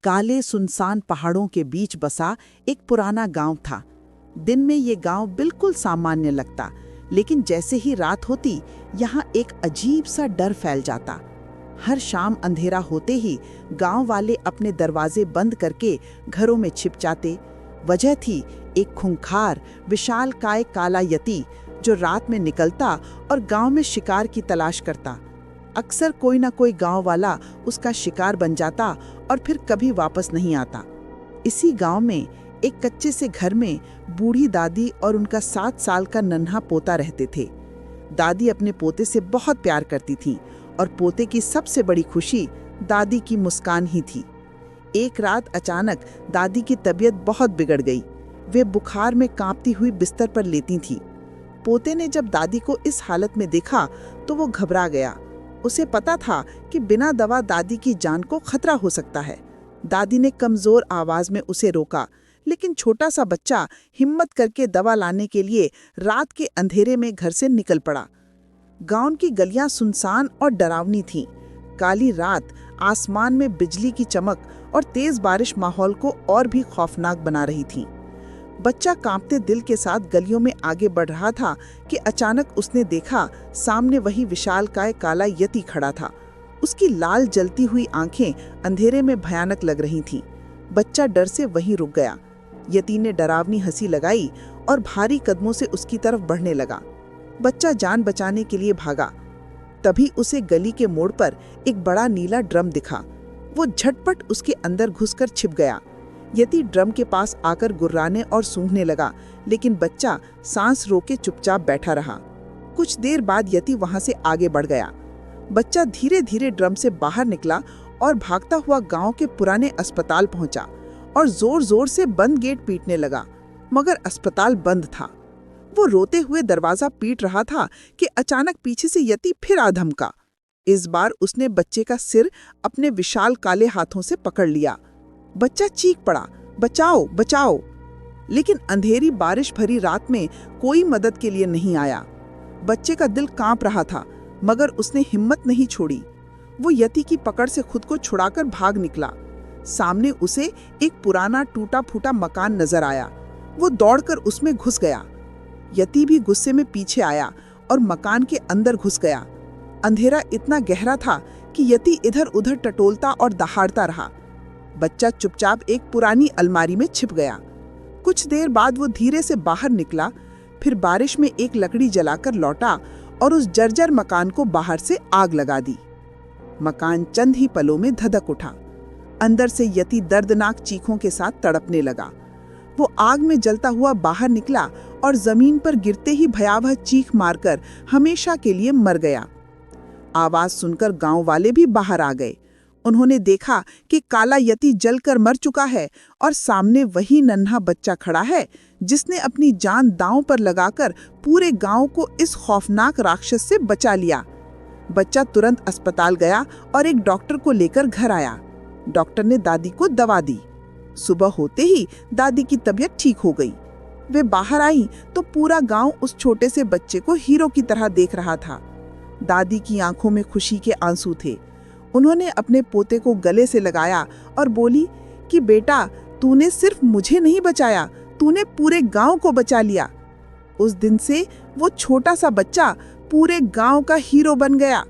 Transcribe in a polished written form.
काले सुनसान पहाड़ों के बीच बसा एक पुराना गांव था। दिन में ये गांव बिल्कुल सामान्य लगता, लेकिन जैसे ही रात होती यहाँ एक अजीब सा डर फैल जाता। हर शाम अंधेरा होते ही गांव वाले अपने दरवाजे बंद करके घरों में छिप जाते। वजह थी एक खूंखार विशालकाय काला यति जो रात में निकलता और गांव में शिकार की तलाश करता। अक्सर कोई ना कोई गांव वाला उसका शिकार बन जाता और फिर कभी वापस नहीं आता। इसी गांव में एक कच्चे से घर में बूढ़ी दादी और उनका 7 साल का नन्हा पोता रहते थे। दादी अपने पोते से बहुत प्यार करती थी और पोते की सबसे बड़ी खुशी दादी की मुस्कान ही थी। एक रात अचानक दादी की तबीयत बहुत बिगड़ गई। वे बुखार में कांपती हुई बिस्तर पर लेटी थीं। पोते ने जब दादी को इस हालत में देखा तो वो घबरा गया। उसे पता था कि बिना दवा दादी की जान को खतरा हो सकता है। दादी ने कमजोर आवाज में उसे रोका, लेकिन छोटा सा बच्चा हिम्मत करके दवा लाने के लिए रात के अंधेरे में घर से निकल पड़ा। गांव की गलियां सुनसान और डरावनी थीं। काली रात, आसमान में बिजली की चमक और तेज बारिश माहौल को और भी खौफनाक बना रही थी। बच्चा कांपते दिल के साथ गलियों में आगे बढ़ रहा था कि अचानक उसने देखा सामने वही विशालकाय काला यति खड़ा था। उसकी लाल जलती हुई आंखें अंधेरे में भयानक लग रही थीं। बच्चा डर से वहीं रुक गया। यति ने डरावनी हंसी लगाई और भारी कदमों से उसकी तरफ बढ़ने लगा। बच्चा जान बचाने के लिए भागा। तभी उसे गली के मोड़ पर एक बड़ा नीला ड्रम दिखा। वो झटपट उसके अंदर घुसकर छिप गया। यति ड्रम के पास आकर गुर्राने और सूंघने लगा, लेकिन बच्चा सांस रोके चुपचाप बैठा रहा। कुछ देर बाद यति वहां से आगे बढ़ गया। बच्चा धीरे धीरे ड्रम से बाहर निकला और भागता हुआ गांव के पुराने अस्पताल पहुंचा और जोर जोर से बंद गेट पीटने लगा, मगर अस्पताल बंद था। वो रोते हुए दरवाजा पीट रहा था कि अचानक पीछे से यति फिर आ धमका। इस बार उसने बच्चे का सिर अपने विशाल काले हाथों से पकड़ लिया। बच्चा चीख पड़ा, बचाओ बचाओ! लेकिन अंधेरी बारिश भरी रात में कोई मदद के लिए नहीं आया। बच्चे का दिल कांप रहा था, मगर उसने हिम्मत नहीं छोड़ी। वो यति की पकड़ से खुद को छुड़ाकर भाग निकला। सामने उसे एक पुराना टूटा फूटा मकान नजर आया। वो दौड़कर उसमें घुस गया। यति भी गुस्से में पीछे आया और मकान के अंदर घुस गया। अंधेरा इतना गहरा था कि यति इधर उधर टटोलता और दहाड़ता रहा। बच्चा चुपचाप एक पुरानी अलमारी में छिप गया। कुछ देर बाद वो धीरे से बाहर निकला, फिर बारिश में एक लकड़ी जलाकर लौटा और उस जर्जर मकान को बाहर से आग लगा दी। मकान चंद ही पलों में धधक उठा। अंदर से यति दर्दनाक चीखों के साथ तड़पने लगा। वो आग में जलता हुआ बाहर निकला और जमीन पर गिरते ही भयावह चीख मारकर हमेशा के लिए मर गया। आवाज सुनकर गांव वाले भी बाहर आ गए। उन्होंने देखा कि काला यति जलकर मर चुका है और सामने वही नन्हा बच्चा खड़ा है जिसने अपनी जान दांव पर लगाकर पूरे गांव को इस खौफनाक राक्षस से बचा लिया। बच्चा तुरंत अस्पताल गया और एक डॉक्टर को लेकर घर आया। डॉक्टर ने दादी को दवा दी। सुबह होते ही दादी की तबीयत ठीक हो गई। वे बाहर आई तो पूरा गांव उस छोटे से बच्चे को हीरो की तरह देख रहा था। दादी की आंखों में खुशी के आंसू थे। उन्होंने अपने पोते को गले से लगाया और बोली कि बेटा, तूने सिर्फ मुझे नहीं बचाया, तूने पूरे गांव को बचा लिया। उस दिन से वो छोटा सा बच्चा पूरे गांव का हीरो बन गया।